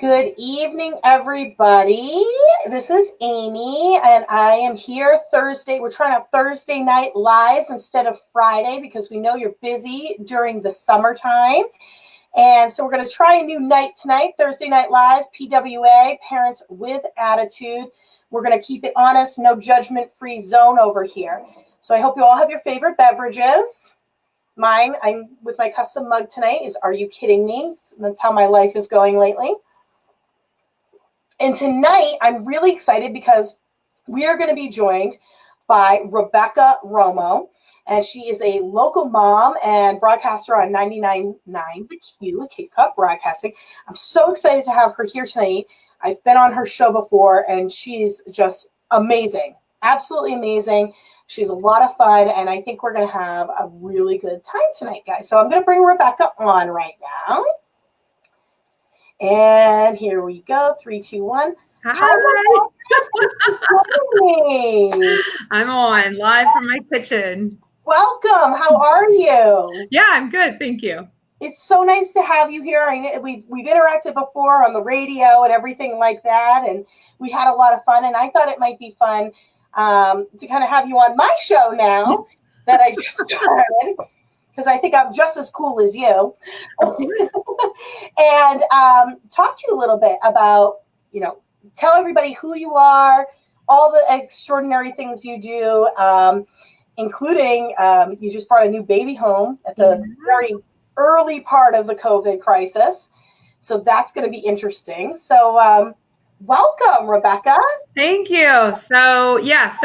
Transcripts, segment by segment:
Good evening, everybody. This is Amy, and I am here Thursday. We're trying out Thursday night lives instead of Friday because we know you're busy during the summertime. And so we're going to try a new night tonight, Thursday Night Lives, PWA, Parents with Attitude. We're going to keep it honest, no judgment-free zone over here. So I hope you all have your favorite beverages. Mine, I'm with my custom mug tonight, is Are You Kidding Me? That's how my life is going lately. And tonight, I'm really excited because we are going to be joined by Rebecca Romo. And she is a local mom and broadcaster on 99.9 The Q, Cape Cod Broadcasting. I'm so excited to have her here tonight. I've been on her show before, and she's just amazing. Absolutely amazing. She's a lot of fun, and I think we're going to have a really good time tonight, guys. So I'm going to bring Rebecca on right now. And here we go. 3, 2, 1. Hi. I'm on live from my kitchen. Welcome. How are you? Yeah, I'm good. Thank you. It's so nice to have you here. We've interacted before on the radio and everything like that, and we had a lot of fun. And I thought it might be fun to kind of have you on my show now that I just started, because I think I'm just as cool as you. And talk to you a little bit about, tell everybody who you are, all the extraordinary things you do, including you just brought a new baby home at the very early part of the COVID crisis. So that's going to be interesting. So welcome, Rebecca. Thank you. So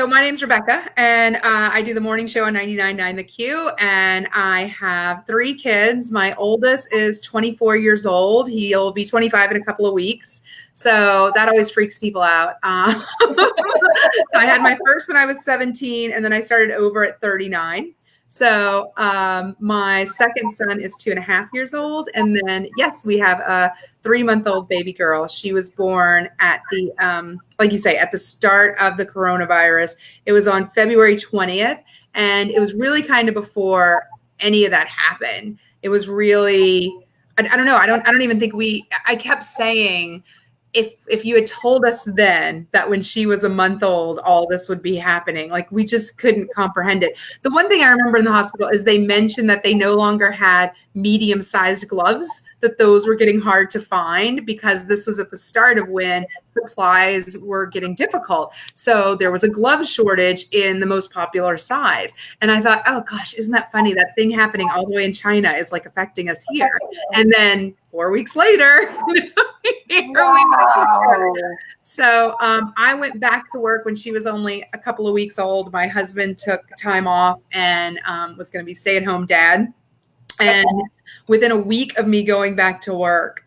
my name's Rebecca, and I do the morning show on 99.9 The Q, and I have 3 kids. My oldest is 24 years old. He'll be 25 in a couple of weeks. So that always freaks people out. So I had my first when I was 17, and then I started over at 39. So my second son is 2.5 years old. And then, yes, we have a 3-month-old baby girl. She was born at the, like you say, at the start of the coronavirus. It was on February 20th. And it was really kind of before any of that happened. It was really, I don't know. I don't even think I kept saying, if you had told us then that when she was a month old, all this would be happening, like we just couldn't comprehend it. The one thing I remember in the hospital is they mentioned that they no longer had medium-sized gloves, that those were getting hard to find because this was at the start of when supplies were getting difficult. So there was a glove shortage in the most popular size. And I thought, oh gosh, isn't that funny? That thing happening all the way in China is like affecting us here. And then 4 weeks later, Wow. So I went back to work when she was only a couple of weeks old. My husband took time off and was going to be stay-at-home dad. And within a week of me going back to work,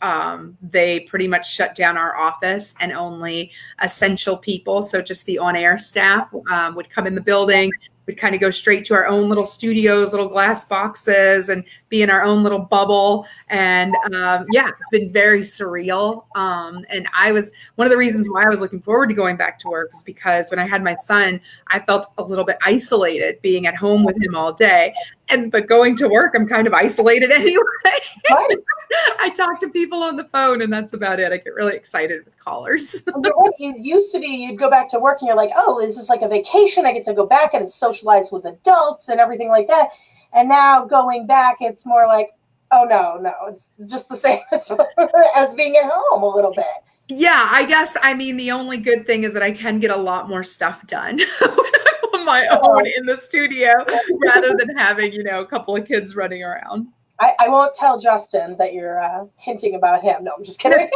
they pretty much shut down our office, and only essential people, so just the on-air staff, would come in the building. We'd kind of go straight to our own little studios, little glass boxes, and be in our own little bubble. And it's been very surreal. And one of the reasons why I was looking forward to going back to work is because when I had my son, I felt a little bit isolated being at home with him all day. But going to work, I'm kind of isolated anyway. Right. I talk to people on the phone, and that's about it. I get really excited with callers. It used to be you'd go back to work and you're like, oh, this is like a vacation. I get to go back and socialize with adults and everything like that. And now going back, it's more like, oh, no, it's just the same as being at home a little bit. Yeah, I guess, the only good thing is that I can get a lot more stuff done on my own in the studio rather than having, a couple of kids running around. I won't tell Justin that you're hinting about him. No, I'm just kidding.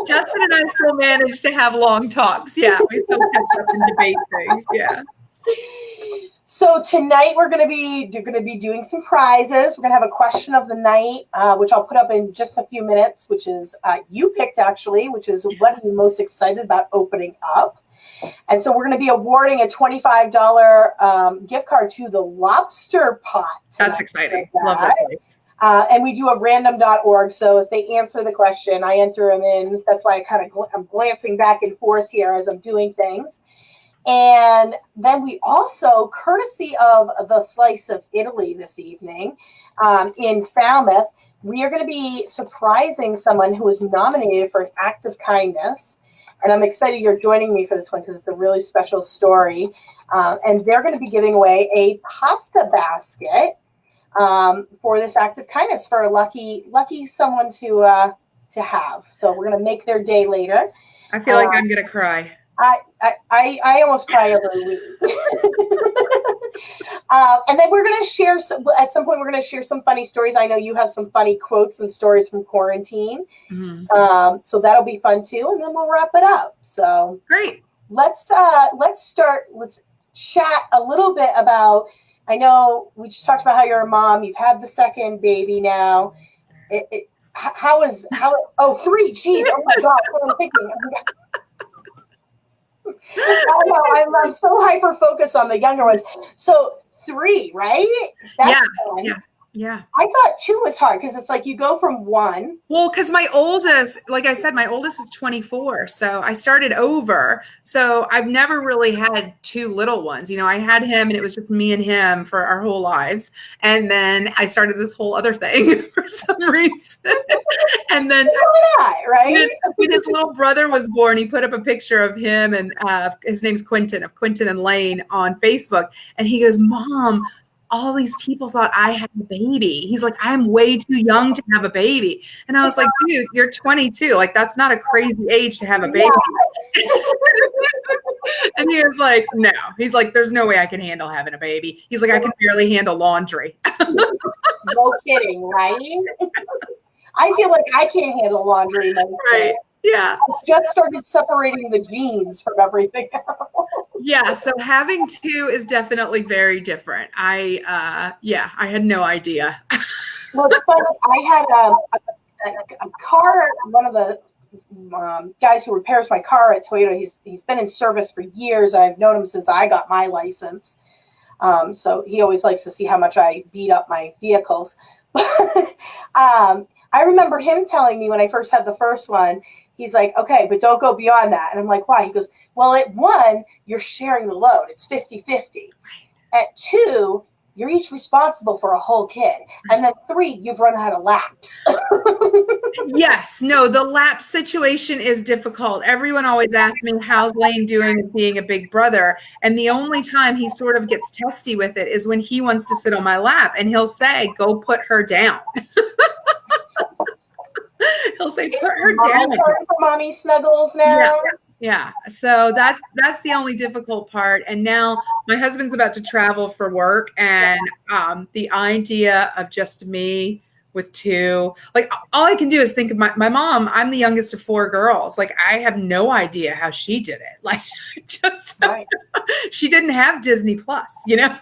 Justin and I still manage to have long talks. Yeah, we still catch up and debate things. Yeah. So tonight you're going to be doing some prizes. We're going to have a question of the night, which I'll put up in just a few minutes, which is you picked actually, which is what are you most excited about opening up? And so we're going to be awarding a $25 gift card to the Lobster Pot. That's exciting. Love that place. And we do a random.org. So if they answer the question, I enter them in. That's why I'm glancing back and forth here as I'm doing things. And then we also, courtesy of the Slice of Italy this evening in Falmouth, we are going to be surprising someone who was nominated for an act of kindness. And I'm excited you're joining me for this one because it's a really special story. And they're going to be giving away a pasta basket for this act of kindness for a lucky someone to have. So we're going to make their day later. I feel like I'm going to cry. I almost cry every week. And then we're going to share at some point, we're going to share some funny stories. I know you have some funny quotes and stories from quarantine. Mm-hmm. So that'll be fun too. And then we'll wrap it up. So great. Let's chat a little bit about, I know we just talked about how you're a mom. You've had the second baby now. Oh, 3. Geez. Oh my God. What am I thinking? I know, I'm so hyper focused on the younger ones. So 3, right? That's fun. Yeah. I thought 2 was hard because it's like you go from 1. Well, because my oldest, like I said, my oldest is 24. So I started over. So I've never really had 2 little ones. You know, I had him and it was just me and him for our whole lives. And then I started this whole other thing for some reason. And then right? When his little brother was born, he put up a picture of him and his name's Quentin, of Quentin and Lane on Facebook. And he goes, Mom, all these people thought I had a baby. He's like, I'm way too young to have a baby. And I was like, dude, you're 22. Like, that's not a crazy age to have a baby. Yeah. And he was like, no. He's like, there's no way I can handle having a baby. He's like, I can barely handle laundry. No kidding, right? I feel like I can't handle laundry. Right. Yeah. I just started separating the jeans from everything else. Yeah. So having 2 is definitely very different. I had no idea. Well, it's funny. I had a car, one of the guys who repairs my car at Toyota, he's been in service for years. I've known him since I got my license. So he always likes to see how much I beat up my vehicles. I remember him telling me when I first had the first one, he's like, okay, but don't go beyond that. And I'm like, why? He goes, well, at 1, you're sharing the load. It's 50-50. At 2, you're each responsible for a whole kid. And then 3, you've run out of laps. Yes. No, the lap situation is difficult. Everyone always asks me, how's Lane doing with being a big brother? And the only time he sort of gets testy with it is when he wants to sit on my lap and he'll say, go put her down. He'll say, put her down. For mommy snuggles now. Yeah. So that's the only difficult part. And now my husband's about to travel for work, and the idea of just me with 2, like all I can do is think of my mom. I'm the youngest of 4 girls. Like I have no idea how she did it. Like just she didn't have Disney Plus, you know.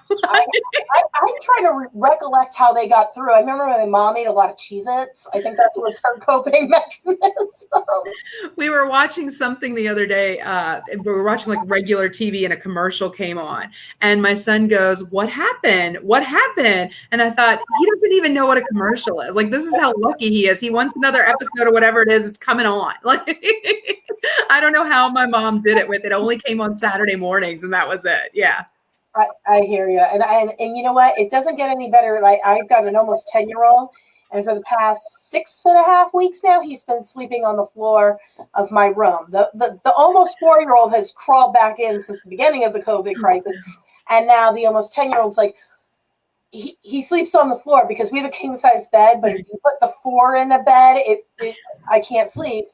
I'm trying to recollect how they got through. I remember my mom ate a lot of Cheez-Its. I think that's was her coping mechanism. We were watching something the other day. We were watching like regular TV and a commercial came on. And my son goes, what happened? What happened? And I thought, he doesn't even know what a commercial is. Like, this is how lucky he is. He wants another episode or whatever it is. It's coming on. Like, I don't know how my mom did it with it. Only came on Saturday mornings and that was it. Yeah. I hear you. And you know what? It doesn't get any better. Like I've got an almost 10-year-old, and for the past 6.5 weeks now, he's been sleeping on the floor of my room. The almost 4-year-old has crawled back in since the beginning of the COVID crisis. And now the almost 10-year-old's like, he sleeps on the floor because we have a king size bed, but if you put the 4 in the bed, I can't sleep.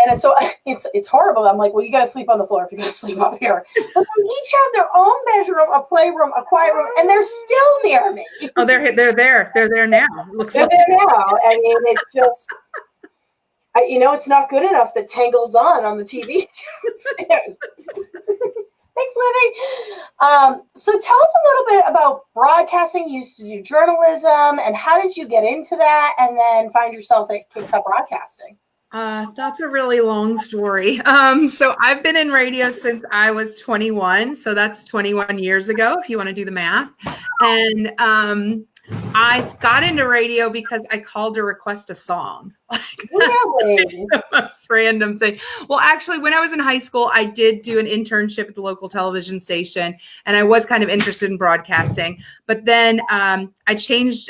And so it's horrible. I'm like, well, you got to sleep on the floor if you're going to sleep up here. But they each have their own bedroom, a playroom, a quiet room, and they're still near me. Oh, they're there. They're there now. Looks they're there now. I mean, it's just, it's not good enough that Tangled's on the TV downstairs. Thanks, Livy. So tell us a little bit about broadcasting. You used to do journalism, and how did you get into that and then find yourself at Cape Cod Broadcasting? That's a really long story. So I've been in radio since I was 21. So that's 21 years ago, if you want to do the math. And I got into radio because I called to request a song. Really? The most random thing. Well, actually, when I was in high school, I did do an internship at the local television station, and I was kind of interested in broadcasting. But then I changed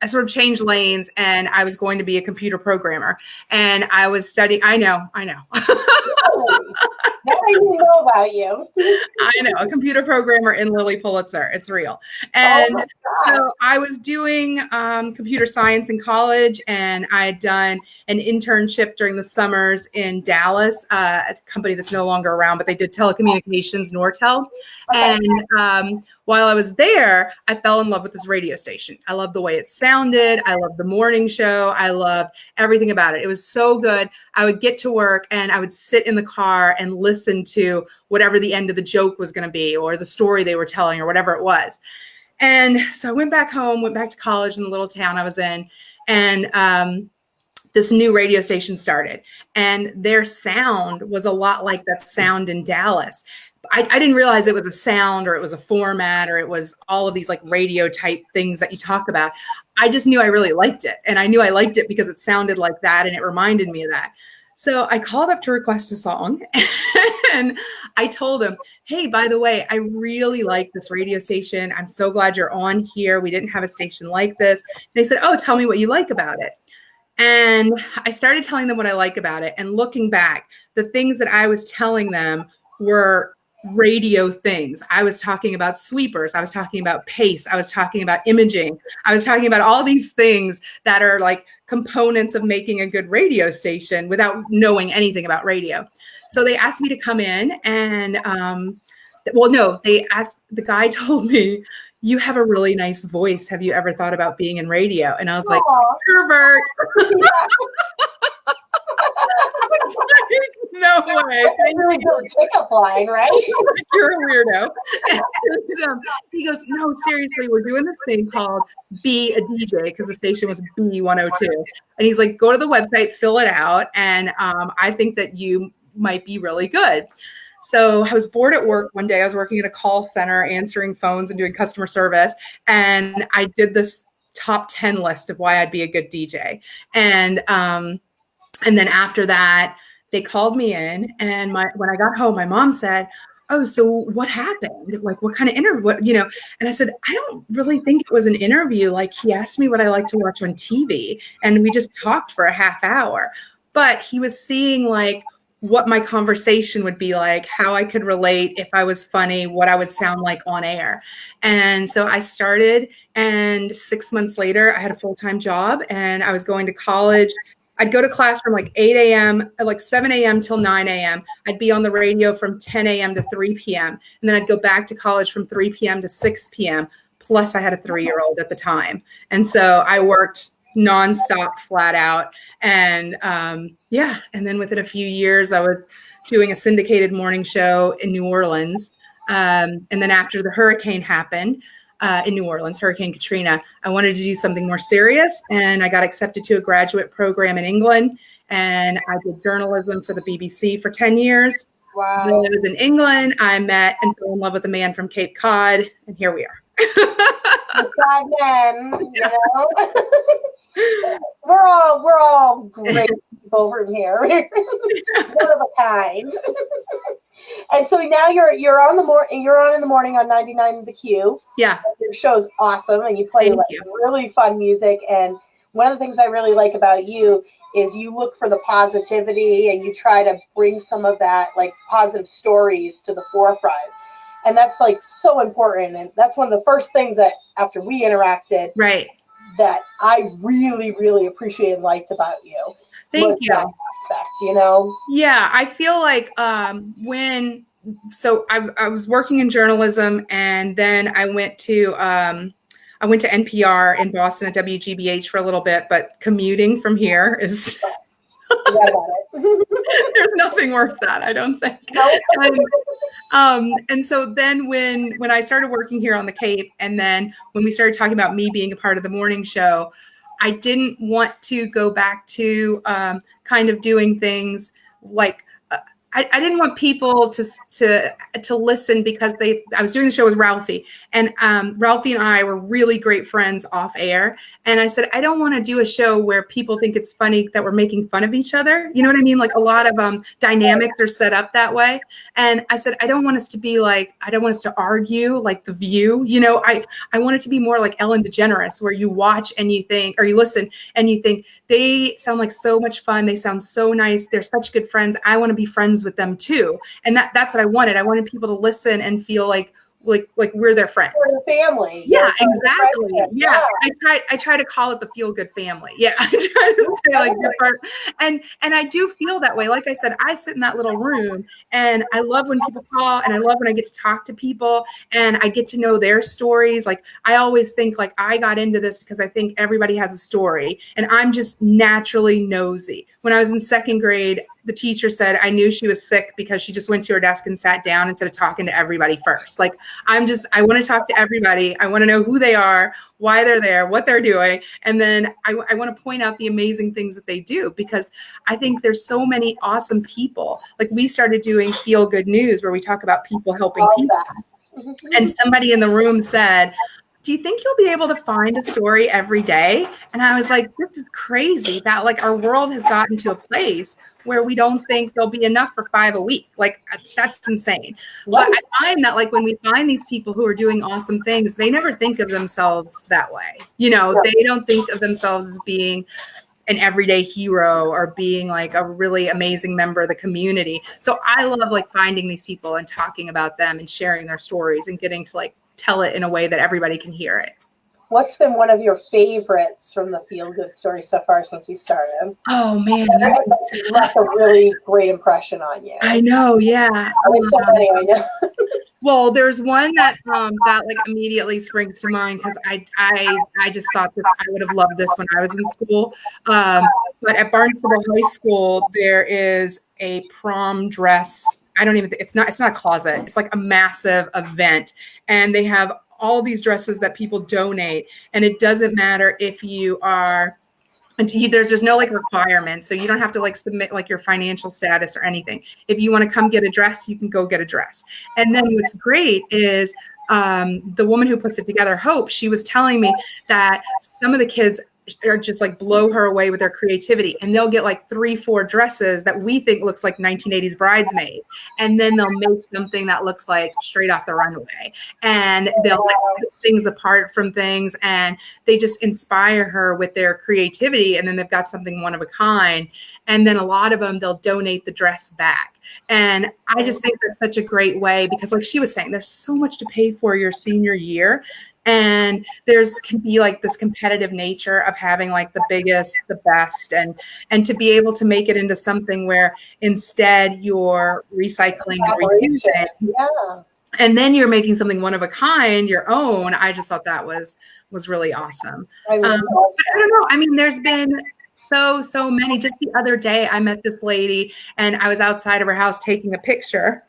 I sort of changed lanes, and I was going to be a computer programmer, and I was studying. I know. Now I didn't know about you. I know, a computer programmer in Lilly Pulitzer. It's real. And so I was doing computer science in college, and I had done an internship during the summers in Dallas, at a company that's no longer around, but they did telecommunications, Nortel. Okay. And while I was there, I fell in love with this radio station. I loved the way it sounded. I loved the morning show. I loved everything about it. It was so good. I would get to work and I would sit in the car and listen to whatever the end of the joke was going to be, or the story they were telling, or whatever it was. And so I went back home, went back to college in the little town I was in, and this new radio station started, and their sound was a lot like that sound in Dallas. I didn't realize it was a sound, or it was a format, or it was all of these like radio type things that you talk about. I just knew I really liked it. And I knew I liked it because it sounded like that, and it reminded me of that. So I called up to request a song, and I told him, hey, by the way, I really like this radio station. I'm so glad you're on here. We didn't have a station like this. And they said, oh, tell me what you like about it. And I started telling them what I like about it. And looking back, the things that I was telling them were radio things. I was talking about sweepers. I was talking about pace. I was talking about imaging. I was talking about all these things that are like components of making a good radio station without knowing anything about radio. So they asked me to come in, and the guy told me, you have a really nice voice. Have you ever thought about being in radio? And I was like, pervert. No way. That's a really good pickup line, right? You're a weirdo. And, he goes, no, seriously, we're doing this thing called Be a DJ, because the station was B102. And he's like, go to the website, fill it out. And I think that you might be really good. So I was bored at work one day. I was working at a call center, answering phones and doing customer service. And I did this top 10 list of why I'd be a good DJ. And then after that, they called me in, and when I got home, my mom said, oh, so what happened? Like, what kind of interview, And I said, I don't really think it was an interview. Like, he asked me what I like to watch on TV, and we just talked for a half hour. But he was seeing like what my conversation would be like, how I could relate if I was funny, what I would sound like on air. And so I started, and 6 months later, I had a full-time job, and I was going to college. I'd go to class from like 8 a.m., like 7 a.m. till 9 a.m. I'd be on the radio from 10 a.m. to 3 p.m. And then I'd go back to college from 3 p.m. to 6 p.m. Plus I had a 3-year-old at the time. And so I worked nonstop, flat out. And and then within a few years, I was doing a syndicated morning show in New Orleans. And then after the hurricane happened, in New Orleans, Hurricane Katrina, I wanted to do something more serious, and I got accepted to a graduate program in England, and I did journalism for the BBC for 10 years. Wow. When I was in England, I met and fell in love with a man from Cape Cod, and here we are. God, men, we're all great people from here. One of a kind. And so now you're on in the morning on 99 The Q. Yeah. Your show's awesome, and you play really fun music. And one of the things I really like about you is you look for the positivity, and you try to bring some of that like positive stories to the forefront. And that's like so important. And that's one of the first things that after we interacted, right, that I really, really appreciated and liked about you. Thank you. That aspect, Yeah, I feel like I was working in journalism, and then I went to NPR in Boston at WGBH for a little bit, but commuting from here is there's nothing worth that, I don't think. And so then when I started working here on the Cape, and then when we started talking about me being a part of the morning show, I didn't want to go back to kind of doing things like I didn't want people to listen because I was doing the show with Ralphie, and Ralphie and I were really great friends off air. And I said, I don't want to do a show where people think it's funny that we're making fun of each other. You know what I mean? Like a lot of dynamics are set up that way. And I said, I don't want us to argue like The View. You know, I want it to be more like Ellen DeGeneres, where you watch and you think, or you listen and you think, they sound like so much fun. They sound so nice. They're such good friends. I want to be friends with them too. And that's what I wanted. I wanted people to listen and feel like we're their friends. We're the family. Yeah, exactly. Yeah. I try to call it the feel good family. Yeah. I try to say like different. And I do feel that way. Like I said, I sit in that little room and I love when people call, and I love when I get to talk to people and I get to know their stories. Like I always think like I got into this because I think everybody has a story, and I'm just naturally nosy. When I was in second grade, the teacher said I knew she was sick because she just went to her desk and sat down instead of talking to everybody first. Like I want to talk to everybody. I want to know who they are, why they're there, what they're doing. And then I want to point out the amazing things that they do, because I think there's so many awesome people. Like we started doing Feel Good News where we talk about people helping people. And somebody in the room said, do you think you'll be able to find a story every day? And I was like, this is crazy that like our world has gotten to a place where we don't think there'll be enough for 5 a week. Like that's insane. But I find that like when we find these people who are doing awesome things, they never think of themselves that way. You know, they don't think of themselves as being an everyday hero or being like a really amazing member of the community. So I love like finding these people and talking about them and sharing their stories and getting to like tell it in a way that everybody can hear it. What's been one of your favorites from the Feel Good story so far since you started? Oh man, that's left a really great impression on you. I know, yeah. So many, I know. Well, there's one that like immediately springs to mind because I just thought this, I would have loved this when I was in school. But at Barnstable High School, there is a prom dress. I don't even think it's not a closet. It's like a massive event, and they have all these dresses that people donate, and it doesn't matter if you are. And there's just no like requirements, so you don't have to like submit like your financial status or anything. If you want to come get a dress, you can go get a dress. And then what's great is the woman who puts it together, Hope, she was telling me that some of the kids are just like blow her away with their creativity, and they'll get like 3-4 dresses that we think looks like 1980s bridesmaids, and then they'll make something that looks like straight off the runway, and they'll like pick things apart from things, and they just inspire her with their creativity, and then they've got something one of a kind, and then a lot of them they'll donate the dress back. And I just think that's such a great way, because like she was saying, there's so much to pay for your senior year. And can be like this competitive nature of having like the biggest, the best, and to be able to make it into something where instead you're recycling and reusing, and then you're making something one of a kind, your own. I just thought that was really awesome. I don't know. I mean, there's been so many. Just the other day, I met this lady, and I was outside of her house taking a picture.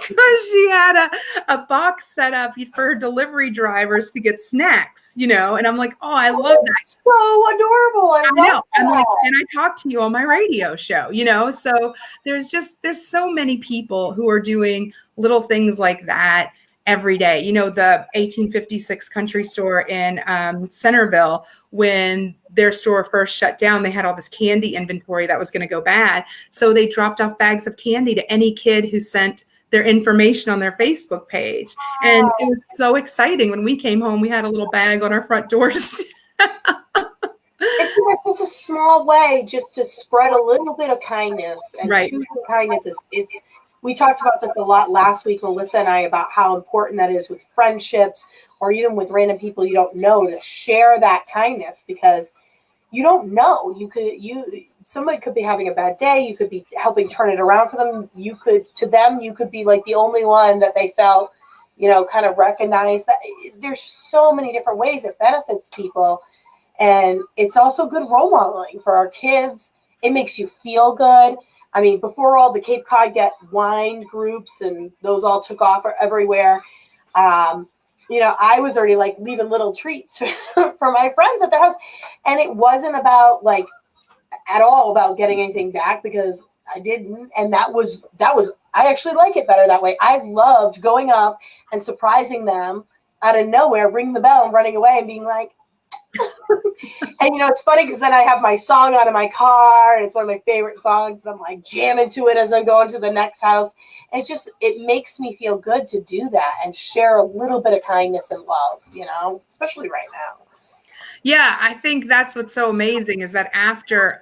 Because she had a box set up for delivery drivers to get snacks, you know, and I'm like, oh, I love that. So adorable. I know. I'm like, can I talk to you on my radio show? You know, so there's so many people who are doing little things like that every day. You know, the 1856 country store in Centerville, when their store first shut down, they had all this candy inventory that was going to go bad. So they dropped off bags of candy to any kid who sent their information on their Facebook page. And it was so exciting. When we came home, we had a little bag on our front doorstep. It's just a small way just to spread a little bit of kindness. And choosing kindness we talked about this a lot last week, Melissa and I, about how important that is with friendships or even with random people you don't know, to share that kindness, because you don't know. Somebody could be having a bad day. You could be helping turn it around for them. You could be like the only one that they felt, you know, kind of recognized. That there's so many different ways it benefits people. And it's also good role modeling for our kids. It makes you feel good. I mean, before all the Cape Cod Get Wine groups and those all took off everywhere, you know, I was already like leaving little treats for my friends at their house. And it wasn't about like, at all about getting anything back, because I didn't. And that was, I actually like it better that way. I loved going up and surprising them out of nowhere, ringing the bell and running away and being like, and it's funny because then I have my song on in my car and it's one of my favorite songs and I'm like jamming to it as I'm going to the next house. And it makes me feel good to do that and share a little bit of kindness and love, especially right now. Yeah, I think that's what's so amazing is that after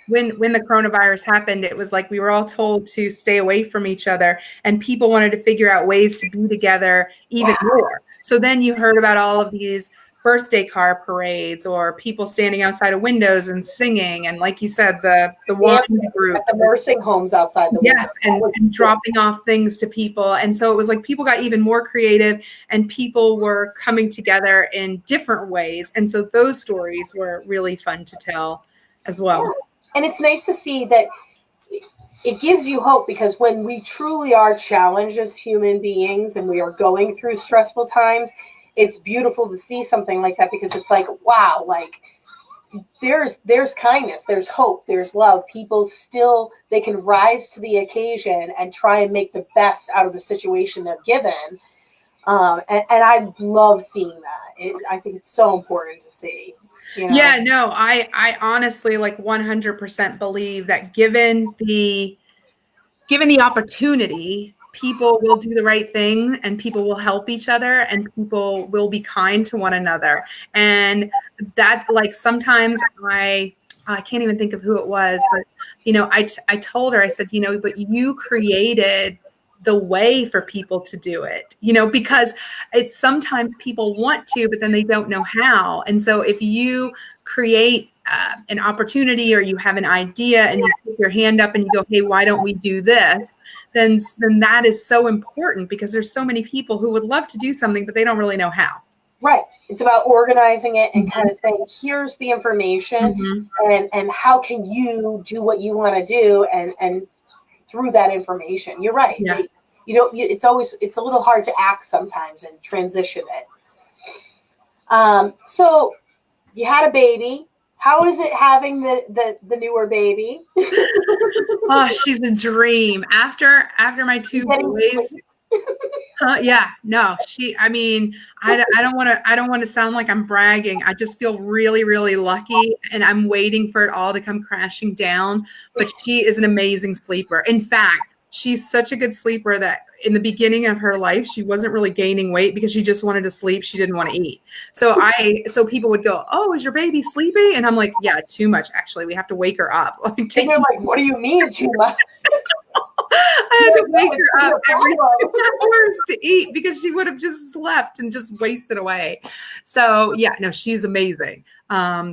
when the coronavirus happened, it was like we were all told to stay away from each other and people wanted to figure out ways to be together even more. So then you heard about all of these birthday car parades or people standing outside of windows and singing. And like you said, the wine group. At the nursing homes outside the windows. Yes, and dropping off things to people. And so it was like people got even more creative and people were coming together in different ways. And so those stories were really fun to tell as well. Yeah. And it's nice to see that it gives you hope because when we truly are challenged as human beings and we are going through stressful times, it's beautiful to see something like that because it's like, wow, like there's kindness, there's hope, there's love. People still, they can rise to the occasion and try and make the best out of the situation they're given. And I love seeing that. I think it's so important to see. Yeah, no, I honestly like 100% believe that given the opportunity, people will do the right thing and people will help each other and people will be kind to one another. And that's like sometimes I can't even think of who it was, but I told her, I said, but you created the way for people to do it, because it's sometimes people want to, but then they don't know how. And so if you create an opportunity or you have an idea and you stick your hand up and you go, hey, why don't we do this? Then that is so important because there's so many people who would love to do something, but they don't really know how. Right. It's about organizing it and kind of saying, here's the information and how can you do what you want to do and through that information. You're right. Yeah. It's a little hard to act sometimes and transition it. So you had a baby. How is it having the newer baby? Oh, she's a dream. After my two boys. Yeah, no, I don't want to sound like I'm bragging. I just feel really, really lucky and I'm waiting for it all to come crashing down. But she is an amazing sleeper. In fact, she's such a good sleeper that in the beginning of her life, she wasn't really gaining weight because she just wanted to sleep. She didn't want to eat. So people would go, oh, is your baby sleeping? And I'm like, yeah, too much. Actually, we have to wake her up. And they're like, what do you mean too much? I had to wake her up every 2 hours to eat because she would have just slept and just wasted away. So yeah, no, she's amazing.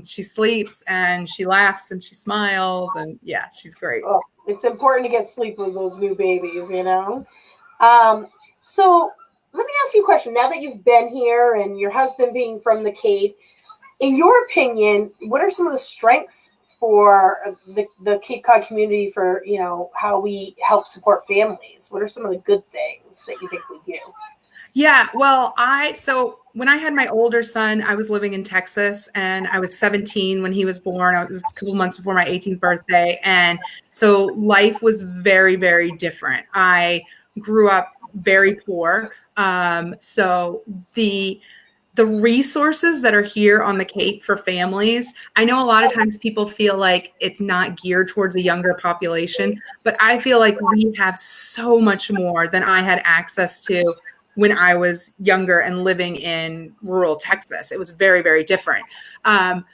She sleeps and she laughs and she smiles and yeah, she's great. Oh, it's important to get sleep with those new babies, So let me ask you a question. Now that you've been here and your husband being from the Cape, in your opinion, what are some of the strengths for the Cape Cod community for, how we help support families? What are some of the good things that you think we do? Yeah, well, so when I had my older son, I was living in Texas and I was 17 when he was born. It was a couple months before my 18th birthday. And so life was very, very different. I grew up very poor. So the resources that are here on the Cape for families, I know a lot of times people feel like it's not geared towards a younger population, but I feel like we have so much more than I had access to when I was younger and living in rural Texas. It was very, very different. And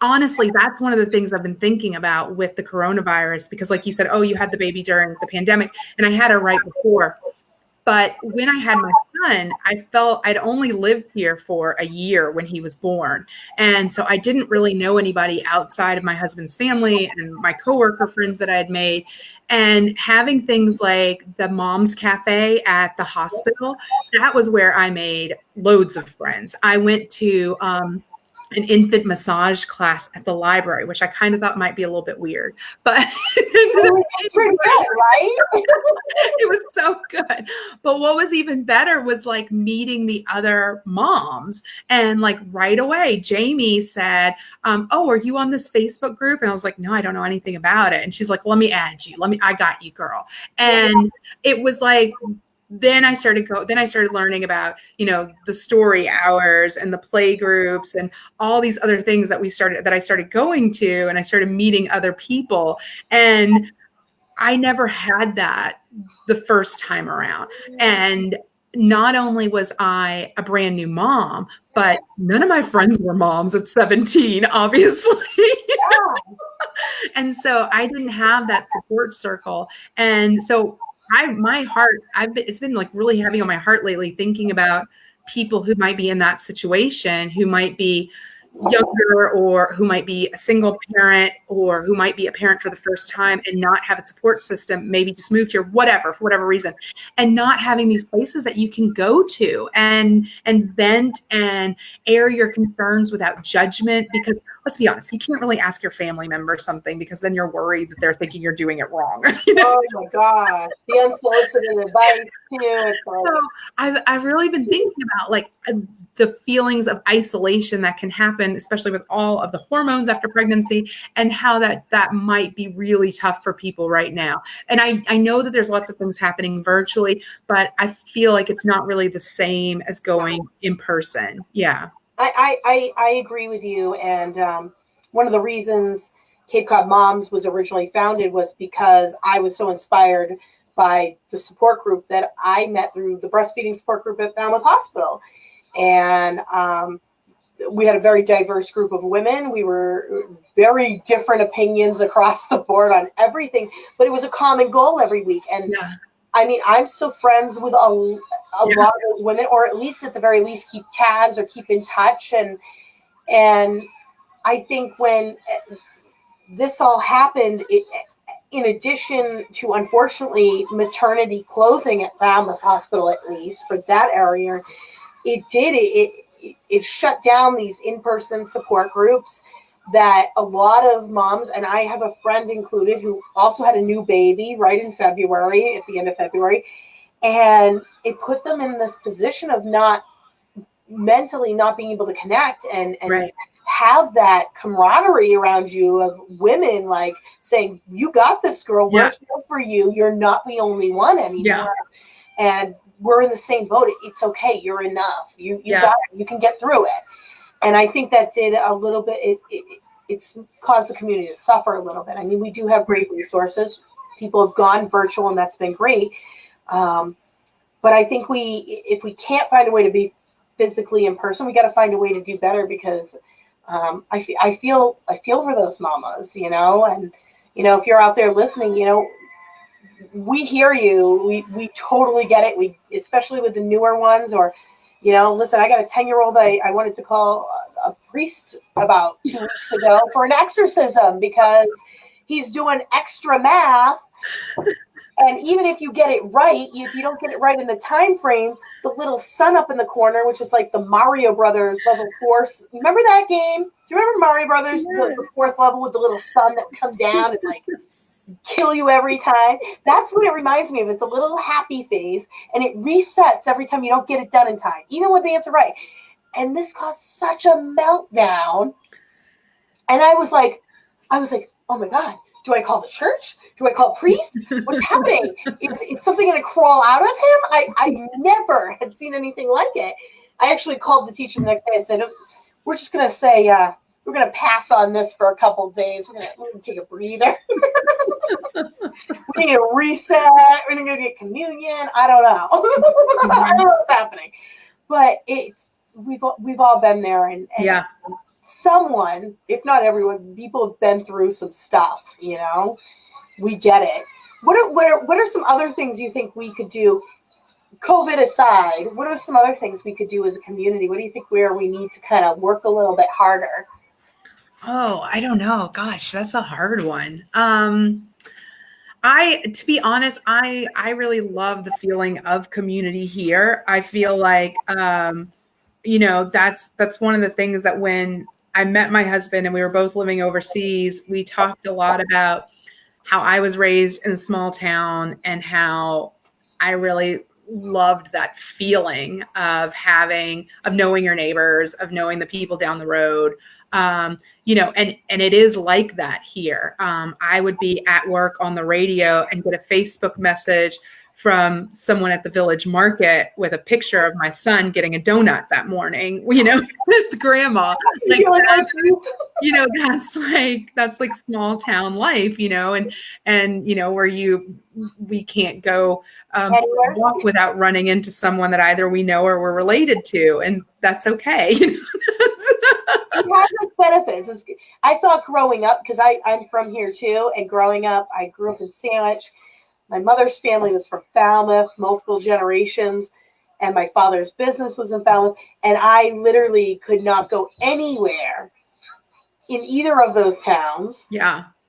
honestly, that's one of the things I've been thinking about with the coronavirus, because like you said, oh, you had the baby during the pandemic and I had her right before. But when I had my son, I felt I'd only lived here for a year when he was born. And so I didn't really know anybody outside of my husband's family and my coworker friends that I had made. And having things like the Mom's Cafe at the hospital, that was where I made loads of friends. I went to an infant massage class at the library, which I kind of thought might be a little bit weird, but It's pretty good, right? it was so good. But what was even better was like meeting the other moms. And like right away, Jamie said, oh, are you on this Facebook group? And I was like, no, I don't know anything about it. And she's like, let me add you. I got you, girl. And it was like, then I started learning about, the story hours and the play groups and all these other things that I started going to, and I started meeting other people. And I never had that the first time around. And not only was I a brand new mom, but none of my friends were moms at 17, obviously. And so I didn't have that support circle. And so it's been like really heavy on my heart lately, thinking about people who might be in that situation, who might be younger, or who might be a single parent, or who might be a parent for the first time and not have a support system, maybe just moved here, for whatever reason, and not having these places that you can go to and vent and air your concerns without judgment. Because let's be honest, you can't really ask your family member something, because then you're worried that they're thinking you're doing it wrong. Oh my God, the unsolicited advice too. So I've really been thinking about like the feelings of isolation that can happen, especially with all of the hormones after pregnancy, and how that might be really tough for people right now. And I know that there's lots of things happening virtually, but I feel like it's not really the same as going in person. Yeah. I agree with you. And one of the reasons Cape Cod Moms was originally founded was because I was so inspired by the support group that I met through the breastfeeding support group at Falmouth Hospital. And we had a very diverse group of women. We were very different opinions across the board on everything, but it was a common goal every week. And I mean, I'm still friends with a lot of those women, or at least at the very least keep tabs or keep in touch. And I think when this all happened, in addition to, unfortunately, maternity closing at Falmouth Hospital, at least for that area, it shut down these in-person support groups that a lot of moms, and I have a friend included, who also had a new baby right in February, at the end of February, and it put them in this position of not mentally not being able to connect and have that camaraderie around you of women like saying, you got this, girl, we're here for you, you're not the only one anymore. And we're in the same boat. It's okay. You're enough. You got it. You can get through it. And I think that did a little bit. It's caused the community to suffer a little bit. I mean, we do have great resources. People have gone virtual, and that's been great. But I think if we can't find a way to be physically in person, we got to find a way to do better, because I feel for those mamas, and if you're out there listening, we hear you. We totally get it. We, especially with the newer ones, or, listen, I got a 10-year-old I wanted to call a priest about 2 weeks ago for an exorcism, because he's doing extra math. And even if you get it right, if you don't get it right in the time frame, the little sun up in the corner, which is like the Mario Brothers level 4. Remember that game? Do you remember Mario Brothers, the 4th level with the little sun that come down and like kill you every time? That's what it reminds me of. It's a little happy face, and it resets every time you don't get it done in time, even with the answer right. And this caused such a meltdown. And I was like, oh my God, do I call the church? Do I call a priest? What's happening? Is something going to crawl out of him? I never had seen anything like it. I actually called the teacher the next day and said, we're just going to say, we're going to pass on this for a couple of days. We're going to take a breather. We need a reset. We're going to go get communion. I don't know. I don't know what's happening. But we've all been there. And someone, if not everyone, people have been through some stuff, we get it. What are some other things you think we could do, COVID aside? What are some other things we could do as a community? What do you think where we need to kind of work a little bit harder? Oh, I don't know. Gosh, that's a hard one. To be honest, I really love the feeling of community here. I feel like, that's one of the things that when I met my husband and we were both living overseas, we talked a lot about how I was raised in a small town and how I really loved that feeling of knowing your neighbors, of knowing the people down the road. And it is like that here. I would be at work on the radio and get a Facebook message from someone at the village market with a picture of my son getting a donut that morning, with grandma. Like that's like small town life, and where we can't go walk without running into someone that either we know or we're related to, and that's okay. It has its benefits. I thought growing up, because I'm from here too, and growing up, I grew up in Sandwich. My mother's family was from Falmouth, multiple generations, and my father's business was in Falmouth, and I literally could not go anywhere in either of those towns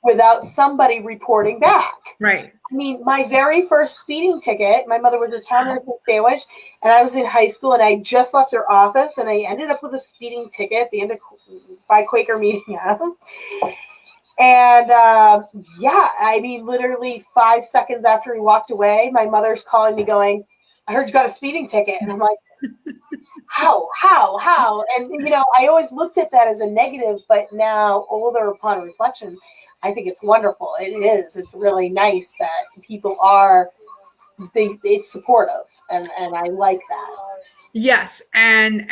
without somebody reporting back. Right. I mean, my very first speeding ticket, my mother was a town nurse in Sandwich, and I was in high school, and I just left her office, and I ended up with a speeding ticket at the end by Quaker Media. And I mean, literally 5 seconds after he walked away, my mother's calling me going, I heard you got a speeding ticket. And I'm like, how? And, I always looked at that as a negative, but now older upon reflection, I think it's wonderful. It is. It's really nice that people it's supportive. And I like that. Yes. And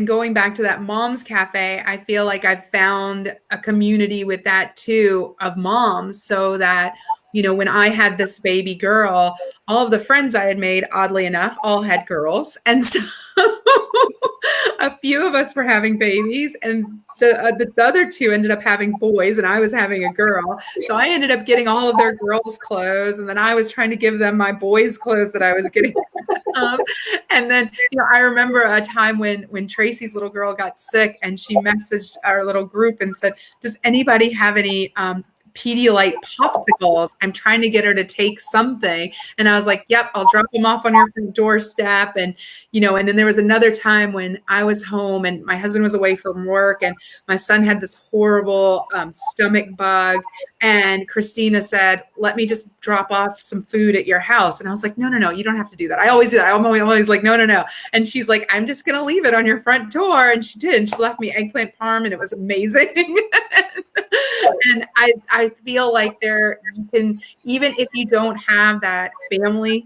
going back to that mom's cafe, I feel like I've found a community with that too, of moms, so that, when I had this baby girl, all of the friends I had made, oddly enough, all had girls. And so a few of us were having babies, and the other two ended up having boys, and I was having a girl. So I ended up getting all of their girls' clothes, and then I was trying to give them my boys' clothes that I was getting. And then, I remember a time when Tracy's little girl got sick, and she messaged our little group and said, does anybody have any Pedialyte popsicles? I'm trying to get her to take something. And I was like, yep, I'll drop them off on your doorstep. And, and then there was another time when I was home and my husband was away from work, and my son had this horrible stomach bug. And Christina said, let me just drop off some food at your house. And I was like, no, you don't have to do that. I always do that. I'm always like, no. And she's like, I'm just going to leave it on your front door. And she did. And she left me eggplant parm, and it was amazing. And I feel like you can, even if you don't have that family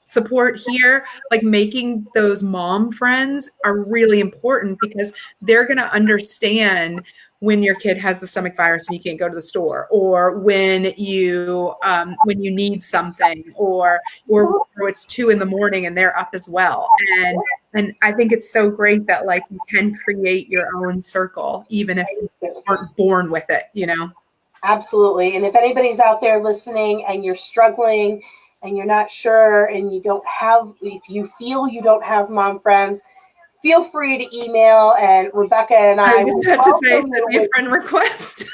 support here, like making those mom friends are really important, because they're going to understand when your kid has the stomach virus and you can't go to the store, or when you need something, or it's 2 a.m. and they're up as well. And I think it's so great that like you can create your own circle, even if you aren't born with it, Absolutely. And if anybody's out there listening and you're struggling and you're not sure, and if you feel you don't have mom friends, feel free to email, and Rebecca and I just have to say, send me a friend request.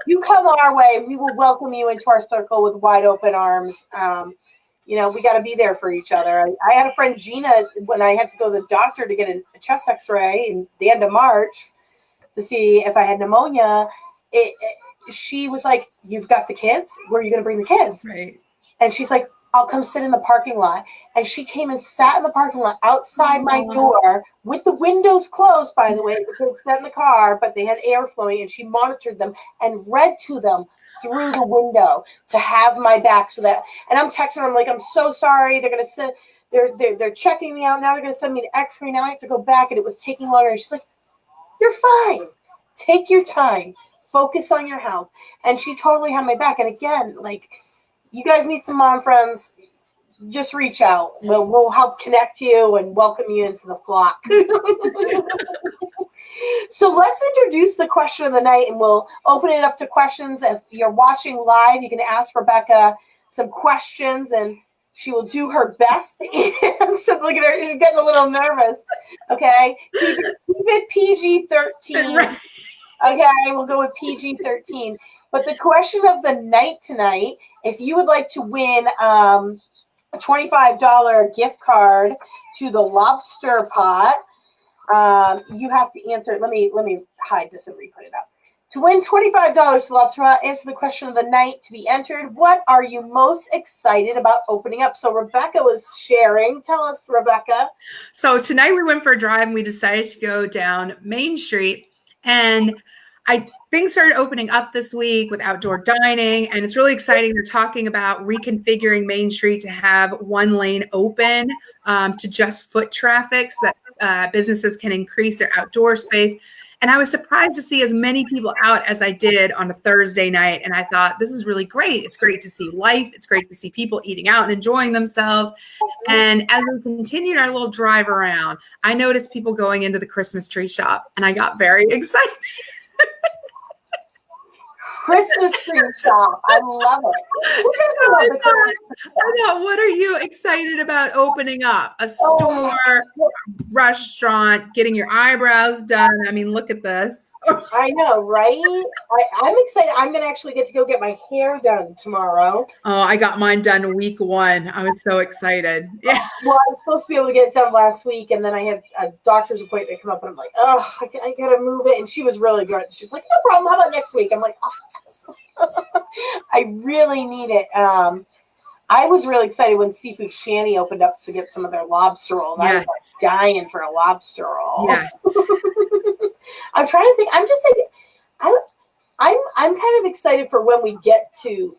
You come our way, we will welcome you into our circle with wide open arms. We got to be there for each other. I had a friend, Gina, when I had to go to the doctor to get a chest x-ray in the end of March to see if I had pneumonia. She was like, you've got the kids? Where are you going to bring the kids? Right. And she's like, I'll come sit in the parking lot. And she came and sat in the parking lot outside my door with the windows closed, by the way. The kids sat in the car, but they had air flowing, and she monitored them and read to them through the window to have my back. And I'm texting her, I'm like, I'm so sorry. They're going to send, they're checking me out. Now they're going to send me an x-ray. Now I have to go back. And it was taking longer. And she's like, you're fine. Take your time. Focus on your health. And she totally had my back. And again, like, you guys need some mom friends, just reach out. We'll help connect you and welcome you into the flock. So let's introduce the question of the night, and we'll open it up to questions. If you're watching live, you can ask Rebecca some questions, and she will do her best to answer. Look at her, she's getting a little nervous. Okay, keep it PG-13. Okay, we'll go with PG-13. But the question of the night tonight, if you would like to win a $25 gift card to the Lobster Pot, You have to answer. Let me hide this and re-put it up. To win $25 to Lobster Pot, answer the question of the night to be entered. What are you most excited about opening up? So Rebecca was sharing. Tell us, Rebecca. So tonight we went for a drive and we decided to go down Main Street, and things started opening up this week with outdoor dining, and it's really exciting. They're talking about reconfiguring Main Street to have one lane open to just foot traffic so that businesses can increase their outdoor space. And I was surprised to see as many people out as I did on a Thursday night. And I thought, this is really great. It's great to see life. It's great to see people eating out and enjoying themselves. And as we continued our little drive around, I noticed people going into the Christmas tree shop, and I got very excited. Christmas tree shop. I love it. I thought, what are you excited about opening up? A store, restaurant, getting your eyebrows done. I mean, look at this. I know, right? I'm excited. I'm going to actually get to go get my hair done tomorrow. Oh, I got mine done week 1. I was so excited. Yeah. Well, I was supposed to be able to get it done last week, and then I had a doctor's appointment come up, and I'm like, oh, I got to move it. And she was really good. She's like, no problem. How about next week? I'm like, oh, yes. I really need it. I was really excited when Seafood Shanty opened up to get some of their lobster rolls. Yes. I was like dying for a lobster roll. Yes. I'm trying to think. I'm just like, I'm kind of excited for when we get to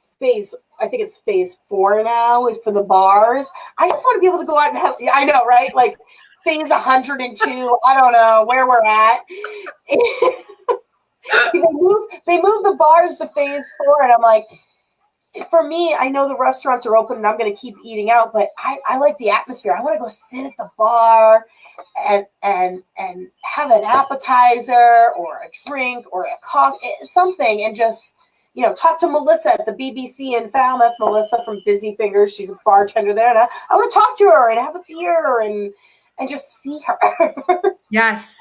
I think it's phase 4 now is for the bars. I just want to be able to go out and have, I know, right? Like phase 102. I don't know where we're at. They moved the bars to phase 4, and I'm like, for me, I know the restaurants are open and I'm going to keep eating out, but I like the atmosphere. I want to go sit at the bar and have an appetizer or a drink or a coffee, something, and just, talk to Melissa at the BBC in Falmouth. Melissa from Busy Fingers, she's a bartender there, and I want to talk to her and have a beer and just see her. Yes.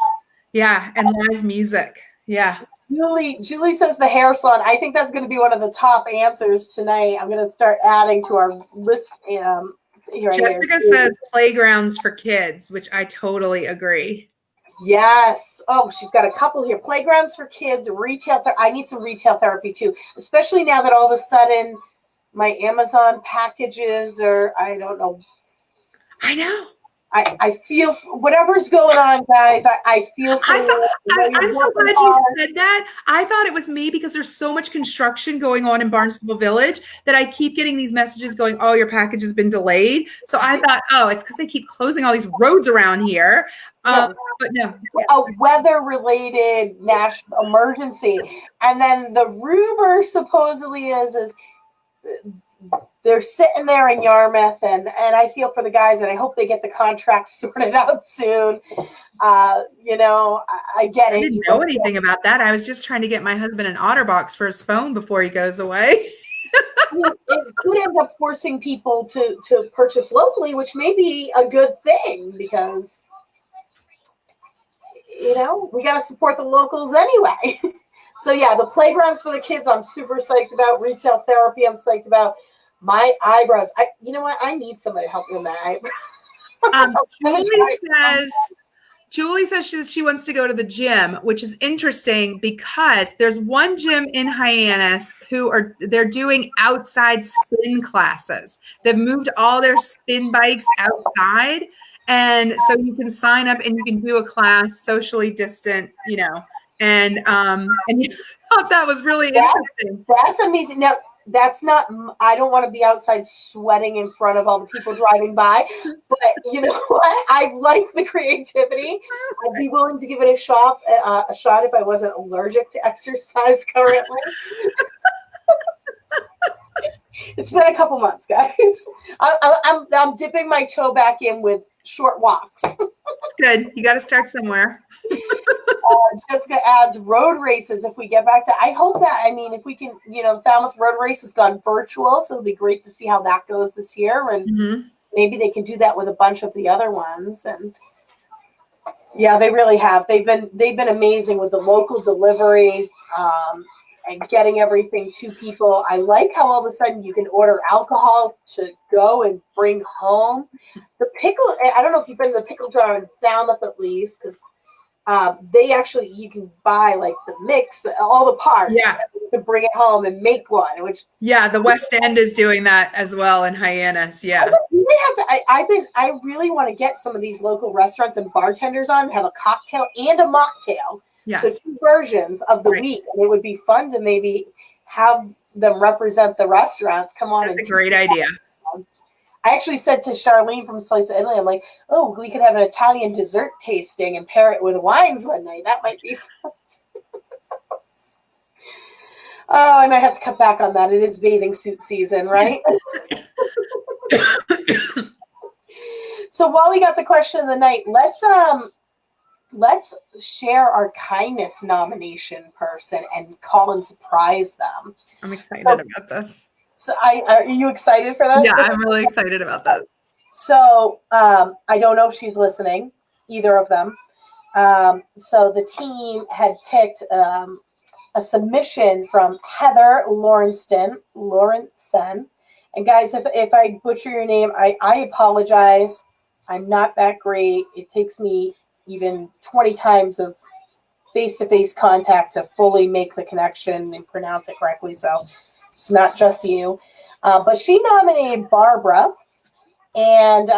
Yeah, and live music. Yeah. Julie says the hair salon. I think that's going to be one of the top answers tonight. I'm going to start adding to our list. Jessica says playgrounds for kids, which I totally agree. Yes. Oh, she's got a couple here. Playgrounds for kids, retail. I need some retail therapy too, especially now that all of a sudden my Amazon packages are, I don't know. I know. I feel whatever's going on, guys. I feel. I'm so glad you said that. I thought it was me because there's so much construction going on in Barnstable Village that I keep getting these messages going, oh, your package has been delayed. So I thought, oh, it's because they keep closing all these roads around here. But no. A weather-related national emergency. And then the rumor supposedly is they're sitting there in Yarmouth, and I feel for the guys, and I hope they get the contracts sorted out soon. I get it. I didn't know anything about that. I was just trying to get my husband an OtterBox for his phone before he goes away. It could end up forcing people to purchase locally, which may be a good thing because, we got to support the locals anyway. So, yeah, the playgrounds for the kids, I'm super psyched about. Retail therapy, I'm psyched about. My eyebrows. You know what? I need somebody to help me with my eyebrows. Julie says she wants to go to the gym, which is interesting because there's one gym in Hyannis they're doing outside spin classes. They've moved all their spin bikes outside, and so you can sign up and you can do a class socially distant, and I thought that was really interesting. That's amazing. Now, that's not, I don't want to be outside sweating in front of all the people driving by, but you know what? I like the creativity. I'd be willing to give it a shot if I wasn't allergic to exercise currently. It's been a couple months, guys. I'm dipping my toe back in with short walks. That's good. You got to start somewhere. Jessica adds road races if we get back to. I hope that. I mean, if we can, Falmouth Road Race has gone virtual, so it'll be great to see how that goes this year, and maybe they can do that with a bunch of the other ones. And yeah, they really have. They've been amazing with the local delivery. And getting everything to people. I like how all of a sudden you can order alcohol to go and bring home. The pickle, I don't know if you've been to the pickle jar in Falmouth at least, because you can buy like the mix, all the parts, Yeah. and you can bring it home and make one. Which the West End is doing that as well in Hyannis. Yeah. you may have to. I really want to get some of these local restaurants and bartenders on and have a cocktail and a mocktail. Yes. So 2 versions of the week, and it would be fun to maybe have them represent the restaurants. Come on, that's a great idea. I actually said to Charlene from Slice of Italy, I'm like, oh, we could have an Italian dessert tasting and pair it with wines one night. That might be fun. Oh, I might have to cut back on that. It is bathing suit season, right? So while we got the question of the night, let's share our kindness nomination person and call and surprise them. I'm excited about this. So are you excited for that? Yeah, I'm really excited about that. So I don't know if she's listening, either of them. So the team had picked a submission from Heather Lawrenson. And guys, if I butcher your name, I apologize. I'm not that great. It takes me even 20 times of face-to-face contact to fully make the connection and pronounce it correctly. So it's not just you. But she nominated Barbara. And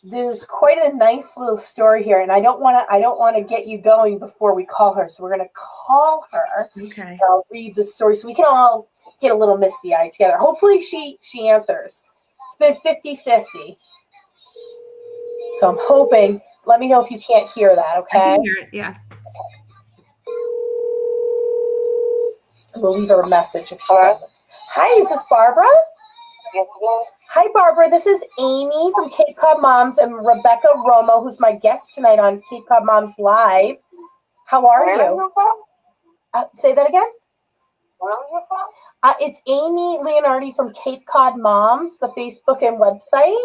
there's quite a nice little story here. And I don't want to get you going before we call her. So we're going to call her. Okay. I'll read the story so we can all get a little misty-eyed together. Hopefully she answers. It's been 50-50. So I'm hoping. Let me know if you can't hear that, okay? I can hear it, yeah. We'll leave her a message if she doesn't. Hi, is this Barbara? Yes, yes. Hi, Barbara. This is Amy from Cape Cod Moms and Rebecca Romo, who's my guest tonight on Cape Cod Moms Live. How are Where you? are you from? Say that again? Where are you from? It's Amy Leonardi from Cape Cod Moms, the Facebook and website.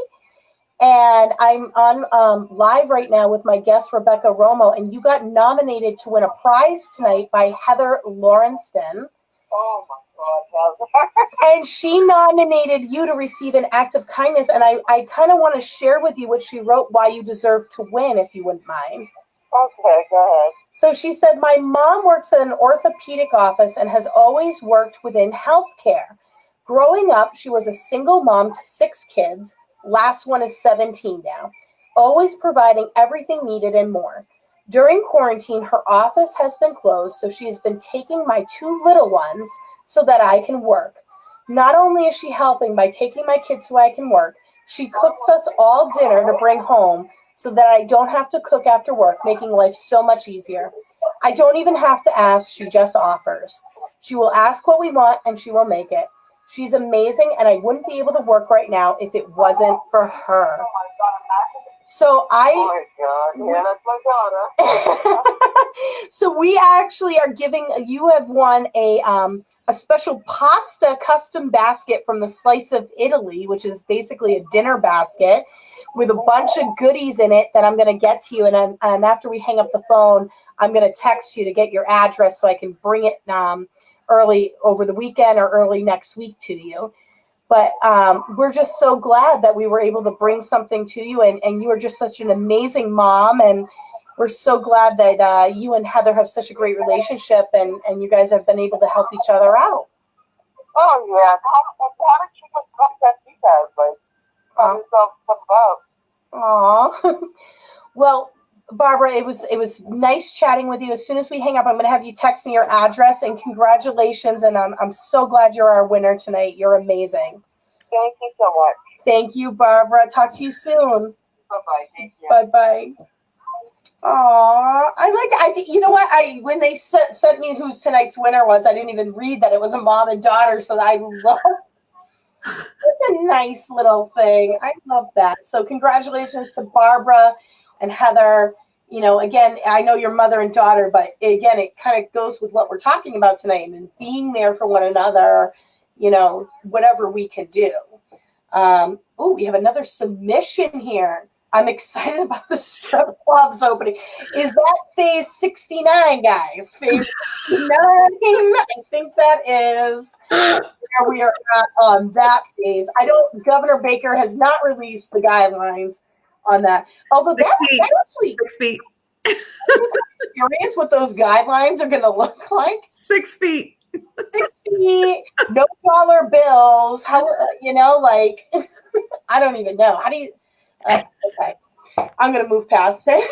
And I'm on live right now with my guest, Rebecca Romo, and you got nominated to win a prize tonight by Heather Lawrenson. Oh, my God. And she nominated you to receive an act of kindness, and I kind of want to share with you what she wrote, why you deserve to win, if you wouldn't mind. Okay, go ahead. So she said, my mom works at an orthopedic office and has always worked within healthcare. Growing up, she was a single mom to 6 kids. Last one is 17 now, always providing everything needed and more. During quarantine, her office has been closed, so she has been taking my 2 little ones so that I can work. Not only is she helping by taking my kids so I can work, she cooks us all dinner to bring home so that I don't have to cook after work, making life so much easier. I don't even have to ask, she just offers. She will ask what we want and she will make it. She's amazing, and I wouldn't be able to work right now if it wasn't for her. So Oh, my God. Yeah, that's my daughter. So we actually are giving, you have won a special pasta custom basket from the Slice of Italy, which is basically a dinner basket with a bunch of goodies in it that I'm going to get to you. And after we hang up the phone, I'm going to text you to get your address so I can bring it early over the weekend or early next week to you. But we're just so glad that we were able to bring something to you, and you are just such an amazing mom, and we're so glad that you and Heather have such a great relationship, and you guys have been able to help each other out. Oh, yeah. How did you just contact you guys? Like, tell yourself something about. Aw. Well, Barbara, it was nice chatting with you. As soon as we hang up, I'm going to have you text me your address, and congratulations. And I'm so glad you're our winner tonight. You're amazing. Thank you so much. Thank you, Barbara. Talk to you soon. Bye-bye. Thank you. Bye-bye. Aw, you know what? When they sent me who tonight's winner was, I didn't even read that it was a mom and daughter. So I love. It's a nice little thing. I love that. So congratulations to Barbara and Heather. You know, again, I know you're mother and daughter, but again, it kind of goes with what we're talking about tonight, and being there for one another, you know, whatever we can do. We have another submission here. I'm excited about the strip clubs opening. Is that phase 69, guys? Phase 69? I think that is where we are at on that phase. Governor Baker has not released the guidelines on that. Although 6 feet. that actually, 6 feet. Curious what those guidelines are going to look like. 6 feet. 6 feet, no dollar bills. How, like, I don't even know. How do you, okay. I'm going to move past it.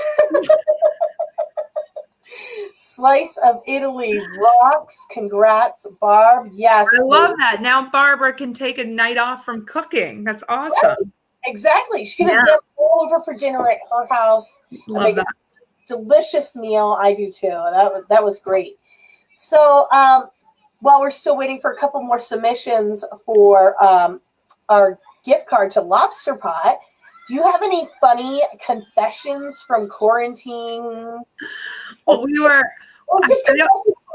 Slice of Italy rocks. Congrats, Barb. Yes. I love that. Now Barbara can take a night off from cooking. That's awesome. Right. Exactly. She can have them all over for dinner at her house. Love that. Delicious meal. I do too. That was great. So while we're still waiting for a couple more submissions for our gift card to Lobster Pot, do you have any funny confessions from quarantine? Well, we were just from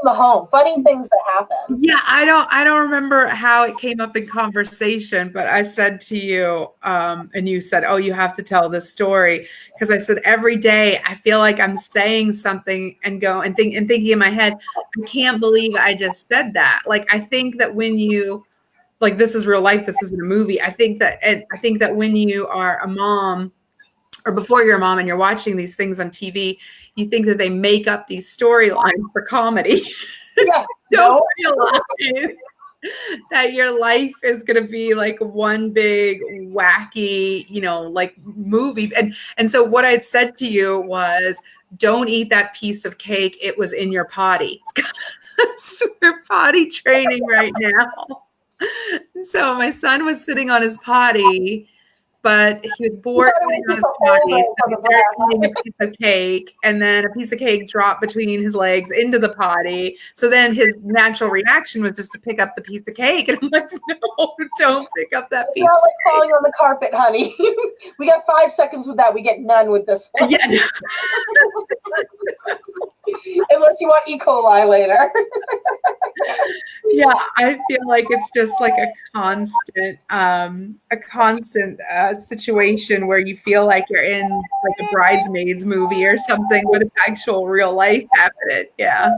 the home, funny things that happen. Yeah, I don't remember how it came up in conversation, but I said to you, and you said, "Oh, you have to tell this story," because I said every day I feel like I'm saying something and thinking in my head, I can't believe I just said that. Like I think that when you like this is real life, this isn't a movie. I think that when you are a mom or before you're a mom and you're watching these things on TV, you think that they make up these storylines for comedy. Yeah, Don't realize that your life is going to be like one big wacky, like movie. And so what I'd said to you was, don't eat that piece of cake. It was in your potty. So we're potty training right now. So my son was sitting on his potty, but he was bored sitting on his potty, so he started eating a piece of cake, and then a piece of cake dropped between his legs into the potty. So then his natural reaction was just to pick up the piece of cake, and I'm like, no, don't pick up that piece. It's not like falling on the carpet, honey. We got 5 seconds with that. We get none with this one. Yeah. Unless you want E. coli later. Yeah, I feel like it's just like a constant situation where you feel like you're in like a Bridesmaids movie or something, but it's actual real life happening. Yeah.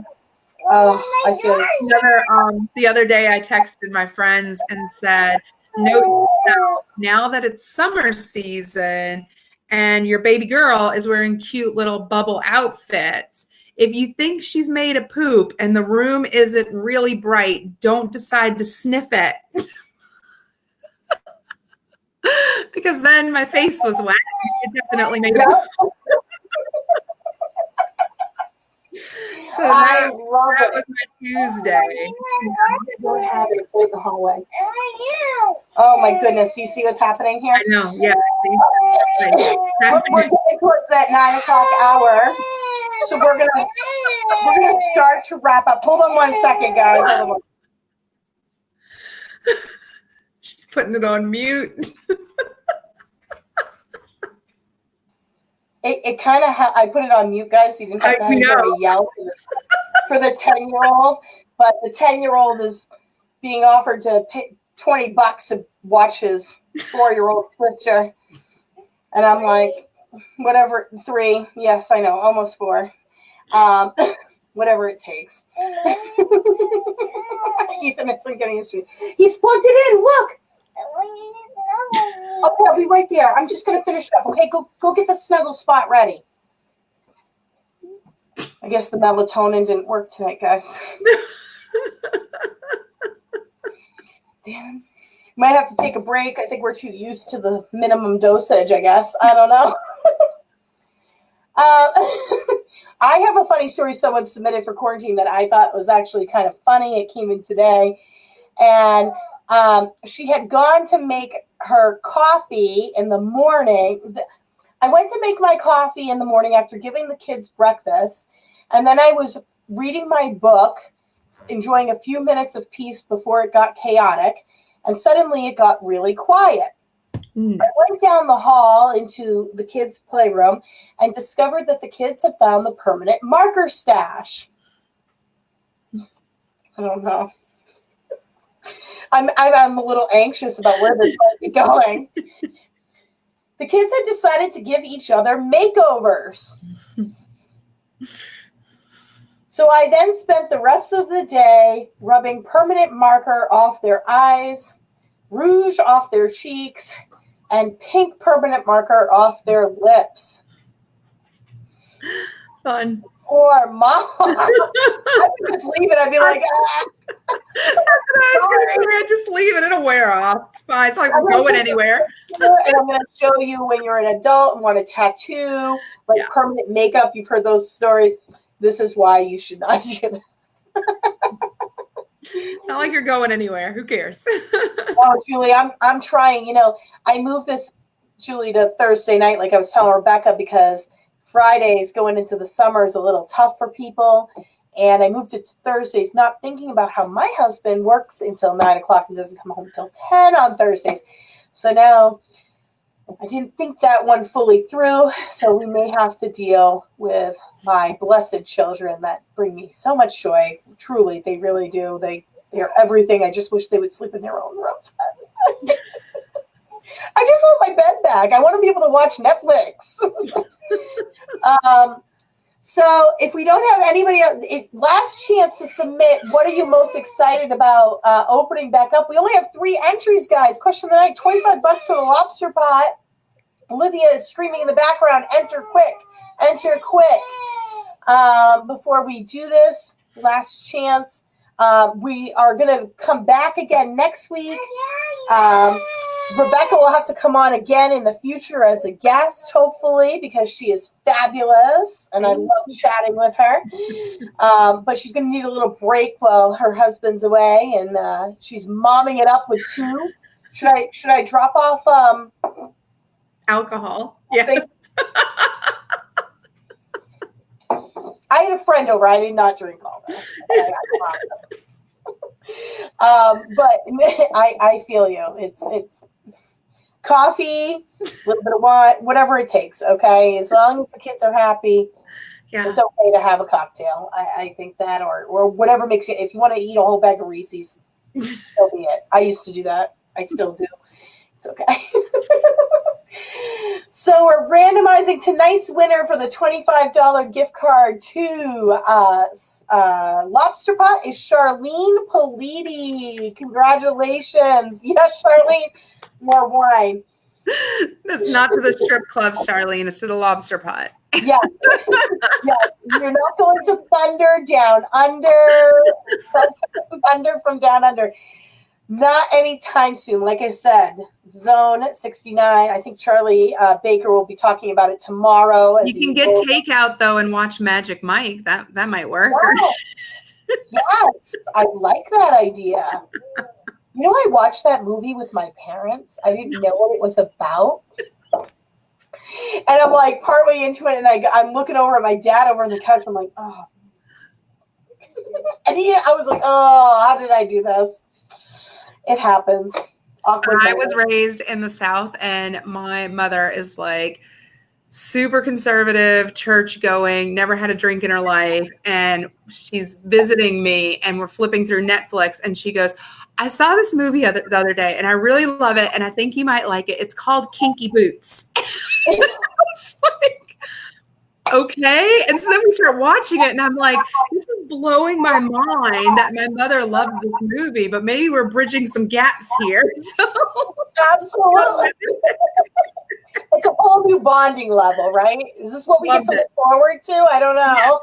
Oh, I feel it. The other day I texted my friends and said, note to self, now that it's summer season and your baby girl is wearing cute little bubble outfits, if you think she's made a poop and the room isn't really bright, don't decide to sniff it. Because then my face was wet. It definitely made a poop. So that was my Tuesday. Don't have it in the hallway. Oh my goodness! You see what's happening here? I know. Yeah. We're getting towards that 9 o'clock hour, so we're gonna start to wrap up. Hold on 1 second, guys. Hold on. She's putting it on mute. It kind of I put it on mute, guys, so you didn't have to hear me yell for the 10-year-old. But the 10-year-old is being offered to pay $20 to watch his 4-year-old sister, and I'm like, whatever. 3, yes, I know, almost 4. Whatever it takes. Ethan isn't getting his street. He's plugged it in. Look. Okay, I'll be right there. I'm just gonna finish up. Okay, go get the snuggle spot ready. I guess the melatonin didn't work tonight, guys. Damn. Might have to take a break. I think we're too used to the minimum dosage, I guess. I don't know. I have a funny story someone submitted for quarantine that I thought was actually kind of funny. It came in today. And she had gone to make her coffee in the morning. I went to make my coffee in the morning after giving the kids breakfast. And then I was reading my book, enjoying a few minutes of peace before it got chaotic. And suddenly it got really quiet. I went down the hall into the kids' playroom and discovered that the kids had found the permanent marker stash. I don't know. I'm a little anxious about where they're going to be going. The kids had decided to give each other makeovers. So I then spent the rest of the day rubbing permanent marker off their eyes, rouge off their cheeks, and pink permanent marker off their lips. Fun. Poor mom. I would just leave it. I'd be like, That's what I was going to say. I just leave it. It'll wear off. It's fine. It's not like we're going anywhere. And I'm going to show you when you're an adult and want a tattoo, like permanent makeup. You've heard those stories. This is why you should not do that. It's not like you're going anywhere. Who cares? Oh, Julie, I'm trying. You know, I moved this, Julie, to Thursday night, like I was telling Rebecca, because Fridays going into the summer is a little tough for people. And I moved it to Thursdays, not thinking about how my husband works until 9 o'clock and doesn't come home until 10 on Thursdays. So now I didn't think that one fully through. So we may have to deal with my blessed children that bring me so much joy. Truly, they really do. They're everything. I just wish they would sleep in their own rooms. I just want my bed back. I want to be able to watch Netflix. So if we don't have anybody else, last chance to submit, what are you most excited about opening back up? We only have 3 entries, guys. Question of the night, $25 to the Lobster Pot. Olivia is screaming in the background, enter quick. Before we do this, last chance. We are going to come back again next week. Rebecca will have to come on again in the future as a guest, hopefully, because she is fabulous, and I love chatting with her. But she's going to need a little break while her husband's away, and she's momming it up with 2. Should I drop off alcohol? Yes. I had a friend over. I did not drink all that. But I feel you. It's coffee, a little bit of wine, whatever it takes. Okay, as long as the kids are happy, it's okay to have a cocktail. I think that, or whatever makes you. If you want to eat a whole bag of Reese's, so be it. I used to do that. I still do. It's okay. So we're randomizing tonight's winner for the $25 gift card to Lobster Pot is Charlene Puliti. Congratulations. Yes, Charlene, more wine. That's not to the strip club, Charlene. It's to the Lobster Pot. Yes. Yes. You're not going to Thunder Down Under from Down Under. Not anytime soon. Like I said, Zone 69. I think Charlie Baker will be talking about it tomorrow. You can get takeout, though, and watch Magic Mike. That might work. Wow. Yes, I like that idea. You know, I watched that movie with my parents. I didn't know what it was about. And I'm like partway into it, and I'm looking over at my dad over on the couch. I'm like, oh. And I was like, oh, how did I do this? It happens. Awkward. I was raised in the South, and my mother is like super conservative, church going, never had a drink in her life. And she's visiting me, and we're flipping through Netflix, and she goes, I saw this movie the other day, and I really love it, and I think you might like it. It's called Kinky Boots. It's like, okay. And so then we start watching it, and I'm like, this is blowing my mind that my mother loves this movie, but maybe we're bridging some gaps here. So. Absolutely. It's a whole new bonding level, right? Is this what we get to look forward to? I don't know.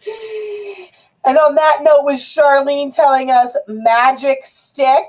Yeah. And on that note, was Charlene telling us magic stick?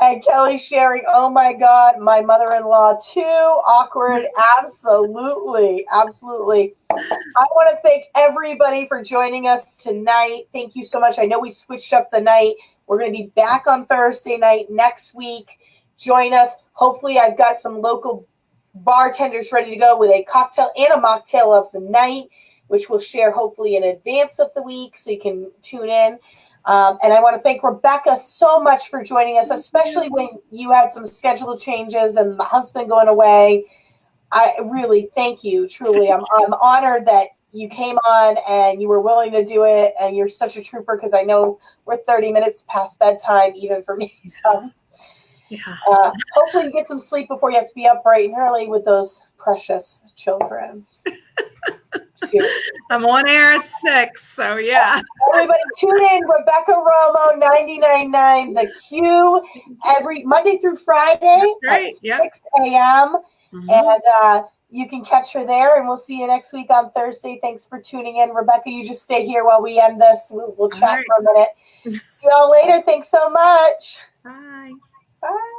And Kelly sharing, oh my God, my mother-in-law too. Awkward. Absolutely. Absolutely. I want to thank everybody for joining us tonight. Thank you so much. I know we switched up the night. We're going to be back on Thursday night next week. Join us. Hopefully I've got some local bartenders ready to go with a cocktail and a mocktail of the night, which we'll share hopefully in advance of the week so you can tune in. And I want to thank Rebecca so much for joining us, especially when you had some schedule changes and the husband going away. I really thank you. Truly, I'm honored that you came on and you were willing to do it. And you're such a trooper because I know we're 30 minutes past bedtime, even for me. So hopefully you get some sleep before you have to be up bright and early with those precious children. I'm on air at 6, so yeah. Everybody tune in. Rebecca Romo, 99.9 The Q, every Monday through Friday at 6 a.m. And you can catch her there, and we'll see you next week on Thursday. Thanks for tuning in. Rebecca, you just stay here while we end this. We'll chat for a minute. See y'all later. Thanks so much. Bye. Bye.